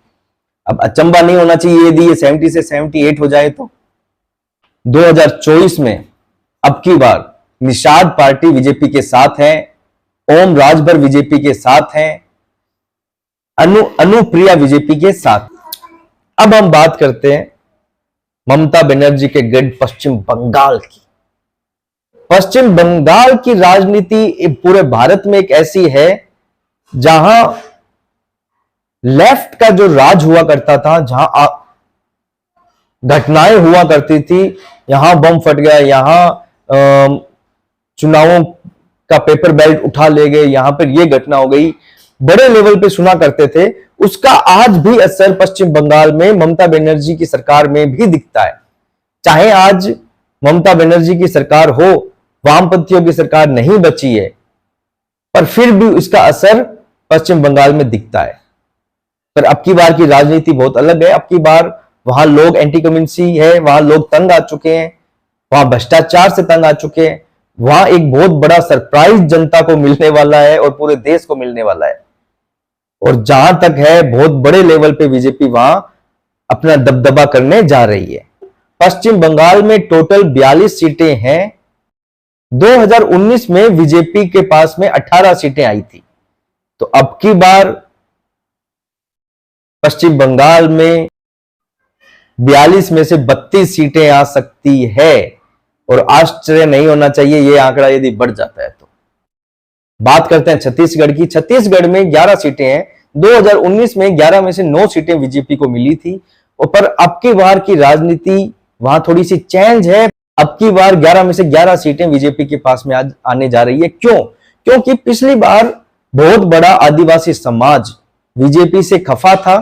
अब अचंबा नहीं होना चाहिए यदि ये 70 से 78 हो जाए तो। 2024 में अब की बार निषाद पार्टी बीजेपी के साथ है, ओम राजभर बीजेपी के साथ हैं, अनुप्रिया बीजेपी के साथ। अब हम बात करते हैं ममता बनर्जी के गढ़ पश्चिम बंगाल की। पश्चिम बंगाल की राजनीति पूरे भारत में एक ऐसी है जहां लेफ्ट का जो राज हुआ करता था, जहां घटनाएं हुआ करती थी, यहां बम फट गया, यहां चुनावों का पेपर बैलेट उठा ले गए, यहां पर यह घटना हो गई, बड़े लेवल पे सुना करते थे, उसका आज भी असर पश्चिम बंगाल में ममता बनर्जी की सरकार में भी दिखता है। चाहे आज ममता बनर्जी की सरकार हो, वामपंथियों की सरकार नहीं बची है, पर फिर भी इसका असर पश्चिम बंगाल में दिखता है। पर अब की बार की राजनीति बहुत अलग है। अब की बार वहां लोग एंटी कम्युनिटी है, वहां लोग तंग आ चुके हैं, वहां भ्रष्टाचार से तंग आ चुके हैं, वहां एक बहुत बड़ा सरप्राइज जनता को मिलने वाला है और पूरे देश को मिलने वाला है। और जहां तक है बहुत बड़े लेवल पे बीजेपी वहां अपना दबदबा करने जा रही है। पश्चिम बंगाल में टोटल 42 सीटें हैं। 2019 में बीजेपी के पास में 18 सीटें आई थी। तो अब की बार पश्चिम बंगाल में 42 में से 32 सीटें आ सकती है और आश्चर्य नहीं होना चाहिए ये आंकड़ा यदि बढ़ जाता है तो। बात करते हैं छत्तीसगढ़ की। छत्तीसगढ़ में 11 सीटें हैं। 2019 में 11 में से 9 सीटें बीजेपी को मिली थी, और पर अब की बार की राजनीति वहां थोड़ी सी चेंज है। अब की बार 11 में से 11 सीटें बीजेपी के पास में आज आने जा रही है। क्यों? क्योंकि पिछली बार बहुत बड़ा आदिवासी समाज बीजेपी से खफा था,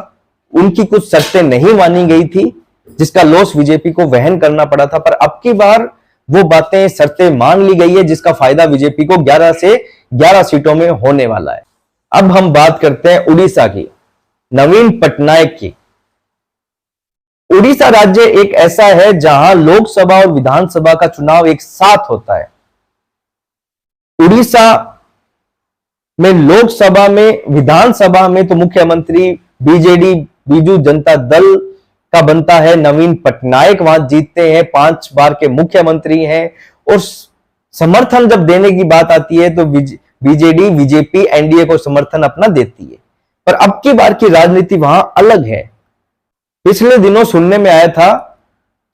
उनकी कुछ शर्तें नहीं मानी गई थी, जिसका लॉस बीजेपी को वहन करना पड़ा था। पर अब की बार वो बातें, शर्तें मान ली गई है, जिसका फायदा बीजेपी को 11 से 11 सीटों में होने वाला है। अब हम बात करते हैं उड़ीसा की, नवीन पटनायक की। उड़ीसा राज्य एक ऐसा है जहां लोकसभा और विधानसभा का चुनाव एक साथ होता है। उड़ीसा में लोकसभा में, विधानसभा में तो मुख्यमंत्री बीजेडी बीजू जनता दल का बनता है। नवीन पटनायक वहां जीतते हैं, 5 बार के मुख्यमंत्री हैं। और समर्थन जब देने की बात आती है तो बीजेडी बीजेपी एनडीए को समर्थन अपना देती है। पर अब की बार की राजनीति वहां अलग है। पिछले दिनों सुनने में आया था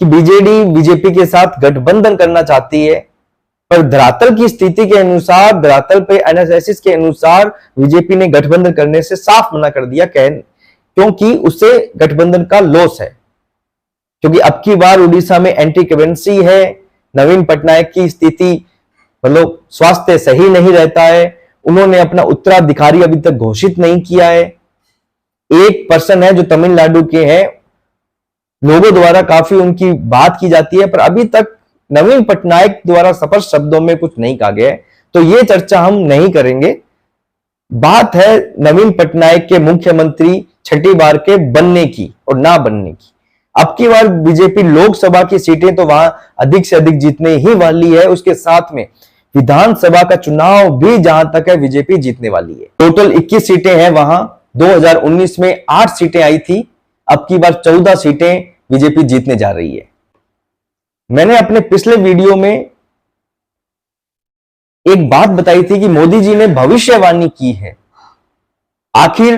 कि बीजेडी बीजेपी के साथ गठबंधन करना चाहती है, पर धरातल की स्थिति के अनुसार, धरातल पे एनालिसिस के अनुसार बीजेपी ने गठबंधन करने से साफ मना कर दिया, क्योंकि उससे गठबंधन का लॉस है। क्योंकि अब की बार उड़ीसा में एंटी करेंसी है, नवीन पटनायक की स्थिति मतलब स्वास्थ्य सही नहीं रहता है, उन्होंने अपना उत्तराधिकारी अभी तक घोषित नहीं किया है। एक पर्सन है जो तमिलनाडु के हैं, लोगों द्वारा काफी उनकी बात की जाती है, पर अभी तक नवीन पटनायक द्वारा स्पष्ट शब्दों में कुछ नहीं कहा गया है, तो ये चर्चा हम नहीं करेंगे। बात है नवीन पटनायक के मुख्यमंत्री छठी बार के बनने की और ना बनने की। अब की बार बीजेपी लोकसभा की सीटें तो वहां अधिक से अधिक जीतने ही वाली है, उसके साथ में विधानसभा का चुनाव भी जहां तक है बीजेपी जीतने वाली है। टोटल 21 सीटें हैं वहां। 2019 में 8 सीटें आई थी, अब की बार 14 सीटें बीजेपी जीतने जा रही है। मैंने अपने पिछले वीडियो में एक बात बताई थी कि मोदी जी ने भविष्यवाणी की है। आखिर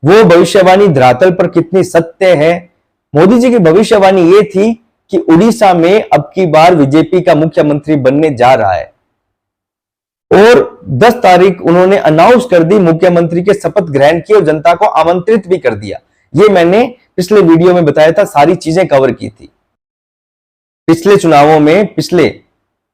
वो भविष्यवाणी धरातल पर कितनी सत्य है? मोदी जी की भविष्यवाणी ये थी कि उड़ीसा में अब की बार बीजेपी का मुख्यमंत्री बनने जा रहा है, और 10 तारीख उन्होंने अनाउंस कर दी, मुख्यमंत्री के शपथ ग्रहण की और जनता को आमंत्रित भी कर दिया। ये मैंने पिछले वीडियो में बताया था, सारी चीजें कवर की थी। पिछले चुनावों में, पिछले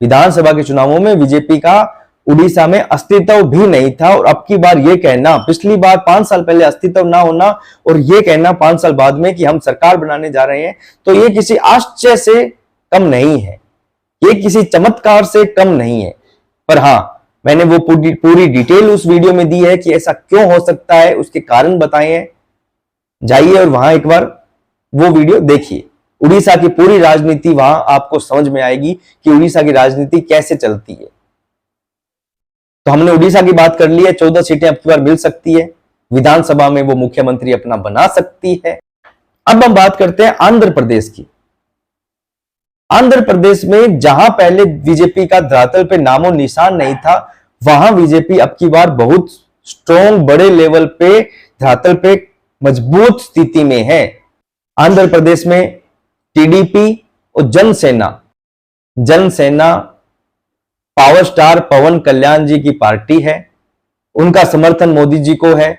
विधानसभा के चुनावों में बीजेपी का उड़ीसा में अस्तित्व भी नहीं था, और अब की बार ये कहना, पिछली बार 5 साल पहले अस्तित्व ना होना और ये कहना 5 साल बाद में कि हम सरकार बनाने जा रहे हैं, तो ये किसी आश्चर्य से कम नहीं है, ये किसी चमत्कार से कम नहीं है। पर हां, मैंने वो पूरी डिटेल उस वीडियो में दी है कि ऐसा क्यों हो सकता है, उसके कारण बताए हैं। जाइए और वहां एक बार वो वीडियो देखिए। उड़ीसा की पूरी राजनीति वहां आपको समझ में आएगी कि उड़ीसा की राजनीति कैसे चलती है। तो तो हमने उड़ीसा की बात कर ली है, 14 सीटें अब की बार मिल सकती है, विधानसभा में वो मुख्यमंत्री अपना बना सकती है। अब हम बात करते हैं आंध्र प्रदेश की। आंध्र प्रदेश में जहां पहले बीजेपी का धरातल पे नामो निशान नहीं था, वहां बीजेपी अब की बार बहुत स्ट्रॉन्ग, बड़े लेवल पे धरातल पे मजबूत स्थिति में है। आंध्र प्रदेश में टीडीपी और जनसेना पावर स्टार पवन कल्याण जी की पार्टी है, उनका समर्थन मोदी जी को है।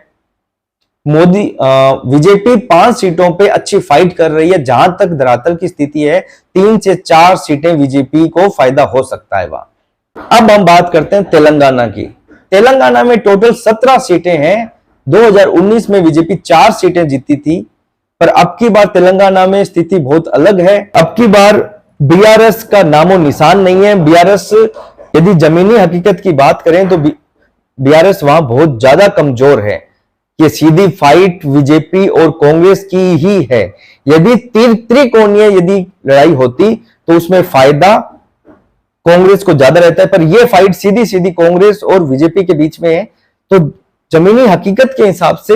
बीजेपी 5 सीटों पे अच्छी फाइट कर रही है। जहां तक धरातल की स्थिति है, 3 से 4 सीटें बीजेपी को फायदा हो सकता है वहां। अब हम बात करते हैं तेलंगाना की। तेलंगाना में टोटल 17 सीटें हैं। 2019 में बीजेपी 4 सीटें जीती थी, पर अब की बार तेलंगाना में स्थिति बहुत अलग है। अब की बार बीआरएस का नामो निशान नहीं है। बीआरएस, यदि जमीनी हकीकत की बात करें तो बीआरएस वहां बहुत ज्यादा कमजोर है। ये सीधी फाइट बीजेपी और कांग्रेस की ही है। यदि त्रिकोणीय यदि लड़ाई होती तो उसमें फायदा कांग्रेस को ज्यादा रहता है, पर यह फाइट सीधी सीधी कांग्रेस और बीजेपी के बीच में है। तो जमीनी हकीकत के हिसाब से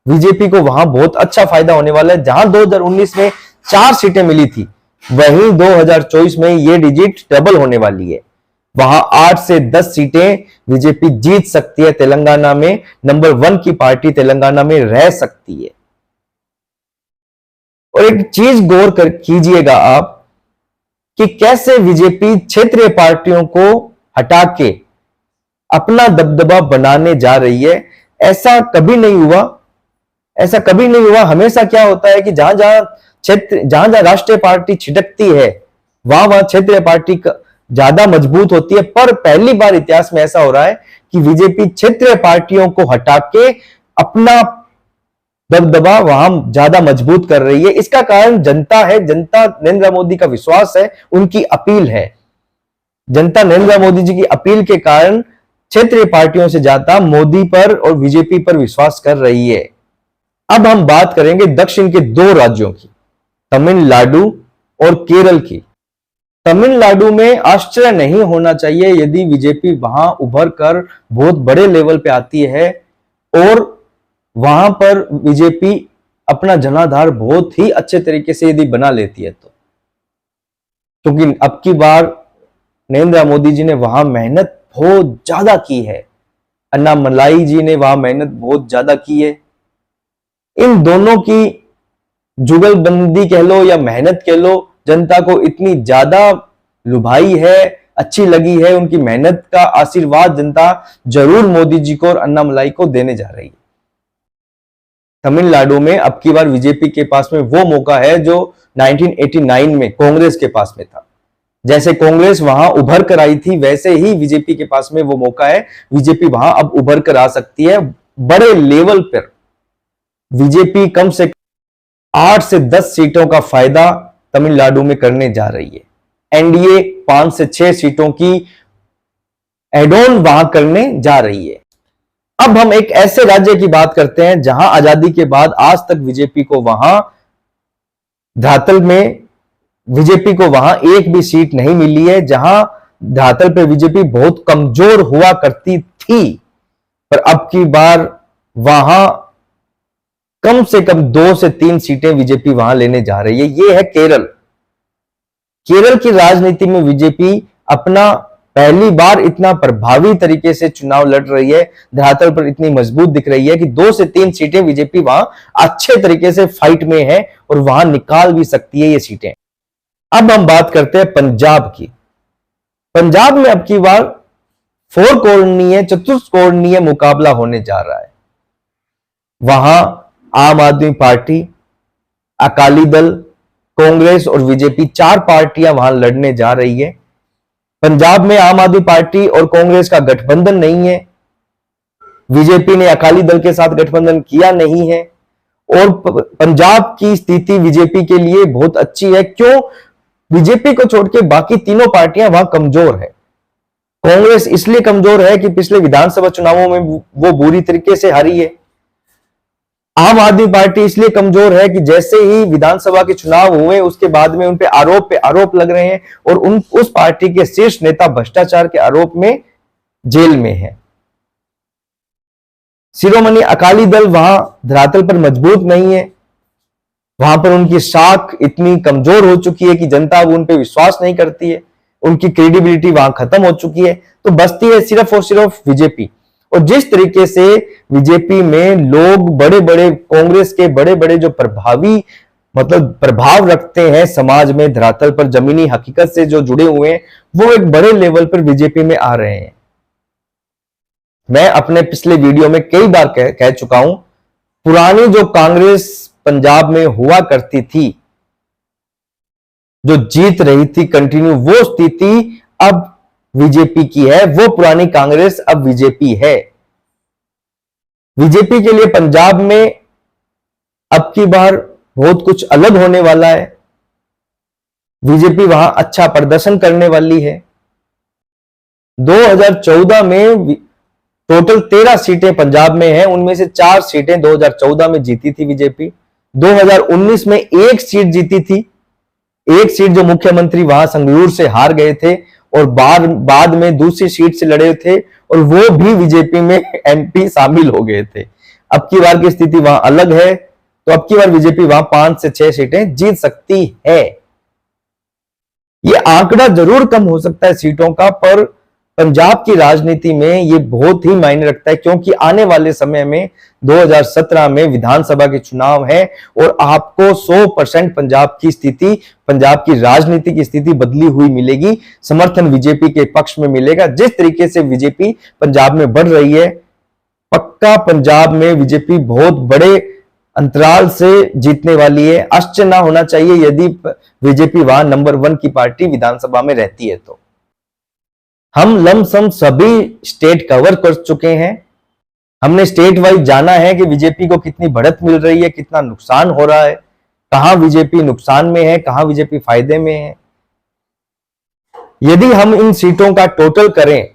बीजेपी को वहां बहुत अच्छा फायदा होने वाला है। जहां 2019 में 4 सीटें मिली थी, वहीं 2024 में ये डिजिट डबल होने वाली है। वहां 8 से 10 सीटें बीजेपी जीत सकती है। तेलंगाना में नंबर 1 की पार्टी तेलंगाना में रह सकती है। और एक चीज गौर कर कीजिएगा आप कि कैसे बीजेपी क्षेत्रीय पार्टियों को हटा के अपना दबदबा बनाने जा रही है। ऐसा कभी नहीं हुआ। हमेशा क्या होता है कि जहां जहां राष्ट्रीय पार्टी छिटकती है, वहां क्षेत्रीय पार्टी ज्यादा मजबूत होती है। पर पहली बार इतिहास में ऐसा हो रहा है कि बीजेपी क्षेत्रीय पार्टियों को हटा के अपना दबदबा वहां ज्यादा मजबूत कर रही है। इसका कारण जनता है। जनता नरेंद्र मोदी का विश्वास है, उनकी अपील है। जनता नरेंद्र मोदी जी की अपील के कारण क्षेत्रीय पार्टियों से ज्यादा मोदी पर और बीजेपी पर विश्वास कर रही है। अब हम बात करेंगे दक्षिण के 2 राज्यों की, तमिलनाडु और केरल की। तमिलनाडु में आश्चर्य नहीं होना चाहिए यदि बीजेपी वहां उभर कर बहुत बड़े लेवल पे आती है और वहां पर बीजेपी अपना जनाधार बहुत ही अच्छे तरीके से यदि बना लेती है तो, क्योंकि अब की बार नरेंद्र मोदी जी ने वहां मेहनत बहुत ज्यादा की है। अन्नामलाई जी ने वहां मेहनत बहुत ज्यादा की है। इन दोनों की जुगलबंदी कह लो या मेहनत कह लो, जनता को इतनी ज्यादा लुभाई है, अच्छी लगी है। उनकी मेहनत का आशीर्वाद जनता जरूर मोदी जी को और अन्नामलाई को देने जा रही है। तमिलनाडु में अब की बार बीजेपी के पास में वो मौका है जो 1989 में कांग्रेस के पास में था। जैसे कांग्रेस वहां उभर कर आई थी, वैसे ही बीजेपी के पास में वो मौका है। बीजेपी वहां अब उभर कर आ सकती है बड़े लेवल पर। बीजेपी कम से कम 8 से 10 सीटों का फायदा तमिलनाडु में करने जा रही है। एनडीए 5 से 6 सीटों की एड ऑन वहां करने जा रही है। अब हम एक ऐसे राज्य की बात करते हैं जहां आजादी के बाद आज तक बीजेपी को वहां धरातल में बीजेपी को वहां एक भी सीट नहीं मिली है। जहां धरातल पे बीजेपी बहुत कमजोर हुआ करती थी, पर अब की बार वहां कम से कम 2 से 3 सीटें बीजेपी वहां लेने जा रही है। यह है केरल। केरल की राजनीति में बीजेपी अपना पहली बार इतना प्रभावी तरीके से चुनाव लड़ रही है, धरातल पर इतनी मजबूत दिख रही है कि 2 से 3 सीटें बीजेपी वहां अच्छे तरीके से फाइट में है और वहां निकाल भी सकती है ये सीटें। अब हम बात करते हैं पंजाब की। पंजाब में अब की बार 4 कोणीय चतुष्कोणीय मुकाबला होने जा रहा है। वहां आम आदमी पार्टी, अकाली दल, कांग्रेस और बीजेपी 4 पार्टियां वहां लड़ने जा रही है। पंजाब में आम आदमी पार्टी और कांग्रेस का गठबंधन नहीं है। बीजेपी ने अकाली दल के साथ गठबंधन किया नहीं है और पंजाब की स्थिति बीजेपी के लिए बहुत अच्छी है। क्यों? बीजेपी को छोड़ के बाकी तीनों पार्टियां वहां कमजोर है। कांग्रेस इसलिए कमजोर है कि पिछले विधानसभा चुनावों में वो बुरी तरीके से हारी है। आम आदमी पार्टी इसलिए कमजोर है कि जैसे ही विधानसभा के चुनाव हुए उसके बाद में उन पे आरोप लग रहे हैं और उस पार्टी के शीर्ष नेता भ्रष्टाचार के आरोप में जेल में है। शिरोमणि अकाली दल वहां धरातल पर मजबूत नहीं है, वहां पर उनकी साख इतनी कमजोर हो चुकी है कि जनता अब उन पर विश्वास नहीं करती है, उनकी क्रेडिबिलिटी वहां खत्म हो चुकी है। तो बचती है सिर्फ और सिर्फ बीजेपी। और जिस तरीके से बीजेपी में लोग बड़े बड़े कांग्रेस के बड़े बड़े जो प्रभावी मतलब प्रभाव रखते हैं समाज में, धरातल पर जमीनी हकीकत से जो जुड़े हुए हैं, वो एक बड़े लेवल पर बीजेपी में आ रहे हैं। मैं अपने पिछले वीडियो में कई बार कह चुका हूं, पुरानी जो कांग्रेस पंजाब में हुआ करती थी, जो जीत रही थी कंटिन्यू, वो स्थिति अब बीजेपी की है। वो पुरानी कांग्रेस अब बीजेपी है। बीजेपी के लिए पंजाब में अब की बार बहुत कुछ अलग होने वाला है। बीजेपी वहां अच्छा प्रदर्शन करने वाली है। 2014 में टोटल 13 सीटें पंजाब में हैं, उनमें से 4 सीटें 2014 में जीती थी बीजेपी। 2019 में 1 सीट जीती थी, 1 सीट जो मुख्यमंत्री वहां संगरूर से हार गए थे और बाद में दूसरी सीट से लड़े थे, और वो भी बीजेपी में एमपी शामिल हो गए थे। अब की बार की स्थिति वहां अलग है, तो अब की बार बीजेपी वहां 5 से 6 सीटें जीत सकती है। ये आंकड़ा जरूर कम हो सकता है सीटों का, पर पंजाब की राजनीति में ये बहुत ही मायने रखता है, क्योंकि आने वाले समय में 2017 में विधानसभा के चुनाव है और आपको 100% पंजाब की स्थिति, पंजाब की राजनीति की स्थिति बदली हुई मिलेगी। समर्थन बीजेपी के पक्ष में मिलेगा। जिस तरीके से बीजेपी पंजाब में बढ़ रही है, पक्का पंजाब में बीजेपी बहुत बड़े अंतराल से जीतने वाली है। आश्चर्य ना होना चाहिए यदि बीजेपी वहां नंबर 1 की पार्टी विधानसभा में रहती है। तो हम लमसम सभी स्टेट कवर कर चुके हैं। हमने स्टेट वाइज जाना है कि बीजेपी को कितनी बढ़त मिल रही है, कितना नुकसान हो रहा है, कहां बीजेपी नुकसान में है, कहां बीजेपी फायदे में है। यदि हम इन सीटों का टोटल करें,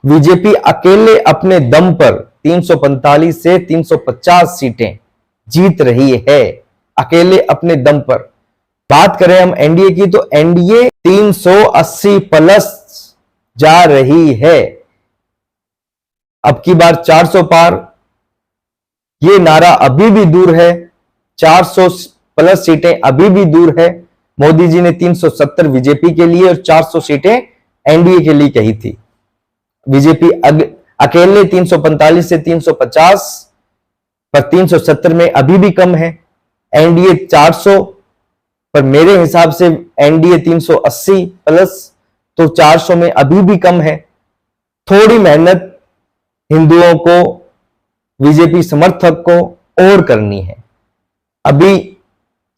बीजेपी अकेले अपने दम पर 345 से 350 सीटें जीत रही है, अकेले अपने दम पर। बात करें हम एनडीए की, तो एनडीए 380 प्लस जा रही है। अब की बार 400 पार, ये नारा अभी भी दूर है। 400 प्लस सीटें अभी भी दूर है। मोदी जी ने 370 बीजेपी के लिए और 400 सीटें एनडीए के लिए कही थी। बीजेपी अकेले 345 से 350 पर 370 में अभी भी कम है। एनडीए 400 पर मेरे हिसाब से एनडीए 380 प्लस, तो 400 में अभी भी कम है। थोड़ी मेहनत हिंदुओं को, बीजेपी समर्थक को और करनी है। अभी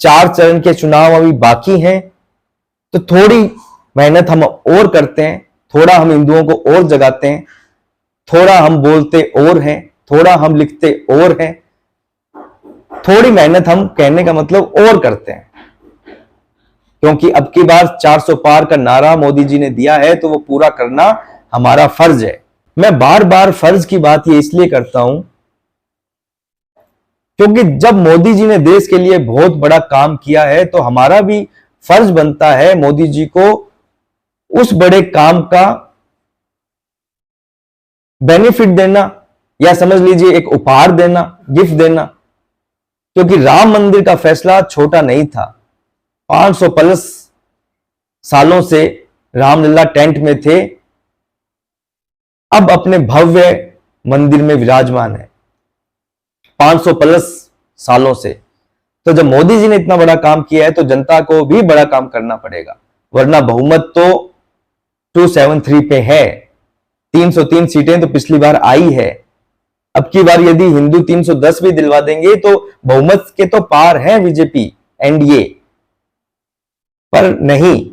4 चरण के चुनाव अभी बाकी हैं, तो थोड़ी मेहनत हम और करते हैं, थोड़ा हम हिंदुओं को और जगाते हैं, थोड़ा हम बोलते और हैं, थोड़ा हम लिखते और हैं, थोड़ी मेहनत हम कहने का मतलब और करते हैं। क्योंकि अब की बार 400 पार का नारा मोदी जी ने दिया है, तो वो पूरा करना हमारा फर्ज है। मैं बार बार फर्ज की बात ये इसलिए करता हूं क्योंकि जब मोदी जी ने देश के लिए बहुत बड़ा काम किया है, तो हमारा भी फर्ज बनता है मोदी जी को उस बड़े काम का बेनिफिट देना, या समझ लीजिए एक उपहार देना, गिफ्ट देना। क्योंकि राम मंदिर का फैसला छोटा नहीं था। 500 प्लस सालों से रामलला टेंट में थे, अब अपने भव्य मंदिर में विराजमान है 500 प्लस सालों से। तो जब मोदी जी ने इतना बड़ा काम किया है, तो जनता को भी बड़ा काम करना पड़ेगा, वरना बहुमत तो 273 पे है। 303 सीटें तो पिछली बार आई है। अब की बार यदि हिंदू 310 भी दिलवा देंगे, तो बहुमत के तो पार है बीजेपी, एनडीए, पर नहीं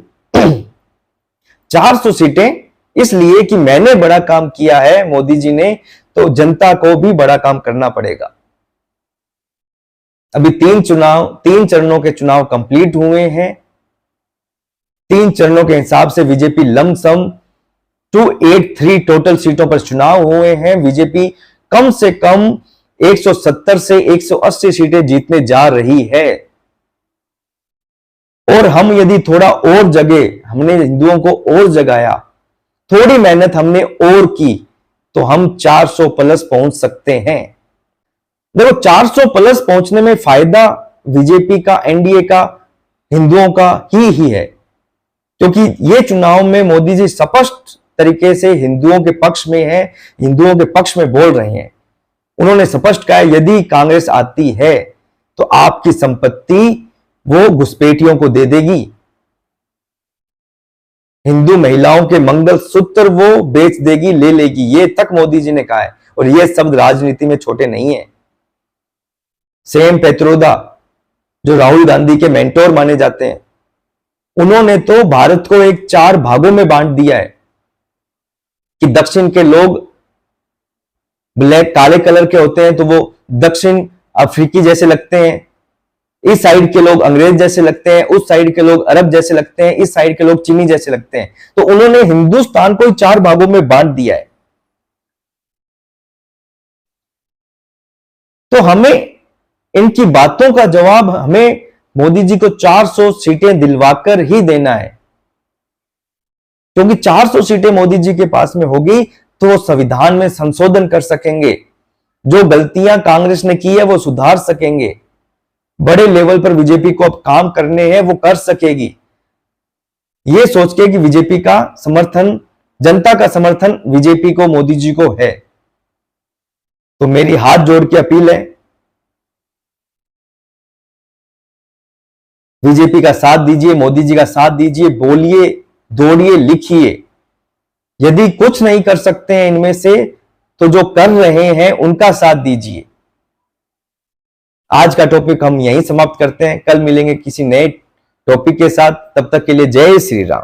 400 सीटें इसलिए कि मैंने बड़ा काम किया है मोदी जी ने, तो जनता को भी बड़ा काम करना पड़ेगा। अभी 3 चरणों के चुनाव कंप्लीट हुए हैं। 3 चरणों के हिसाब से बीजेपी लमसम 283 टोटल सीटों पर चुनाव हुए हैं। बीजेपी कम से कम 170 से 180 सीटें जीतने जा रही है। और हम यदि थोड़ा और जगे, हमने हिंदुओं को और जगाया, थोड़ी मेहनत हमने और की, तो हम 400 प्लस पहुंच सकते हैं। देखो 400 प्लस पहुंचने में फायदा बीजेपी का, एनडीए का, हिंदुओं का ही है, क्योंकि ये चुनाव में मोदी जी स्पष्ट तरीके से हिंदुओं के पक्ष में है, हिंदुओं के पक्ष में बोल रहे हैं। उन्होंने स्पष्ट कहा यदि कांग्रेस आती है तो आपकी संपत्ति वो घुसपैठियों को दे देगी, हिंदू महिलाओं के मंगलसूत्र वो बेच देगी, ले लेगी, ये तक मोदी जी ने कहा है। और ये शब्द राजनीति में छोटे नहीं है। सैम पित्रोदा जो राहुल गांधी के मेंटोर माने जाते हैं, उन्होंने तो भारत को एक 4 भागों में बांट दिया है कि दक्षिण के लोग ब्लैक काले कलर के होते हैं तो वो दक्षिण अफ्रीकी जैसे लगते हैं, इस साइड के लोग अंग्रेज जैसे लगते हैं, उस साइड के लोग अरब जैसे लगते हैं, इस साइड के लोग चीनी जैसे लगते हैं। तो उन्होंने हिंदुस्तान को 4 भागों में बांट दिया है। तो हमें इनकी बातों का जवाब हमें मोदी जी को 400 सीटें दिलवाकर ही देना है, क्योंकि 400 सीटें मोदी जी के पास में होगी तो वो संविधान में संशोधन कर सकेंगे, जो गलतियां कांग्रेस ने की है वो सुधार सकेंगे, बड़े लेवल पर बीजेपी को अब काम करने हैं वो कर सकेगी। ये सोच के कि बीजेपी का समर्थन, जनता का समर्थन बीजेपी को, मोदी जी को है। तो मेरी हाथ जोड़ के अपील है, बीजेपी का साथ दीजिए, मोदी जी का साथ दीजिए, बोलिए, दौड़िए, लिखिए। यदि कुछ नहीं कर सकते हैं इनमें से तो जो कर रहे हैं उनका साथ दीजिए। आज का टॉपिक हम यहीं समाप्त करते हैं, कल मिलेंगे किसी नए टॉपिक के साथ। तब तक के लिए जय श्री राम।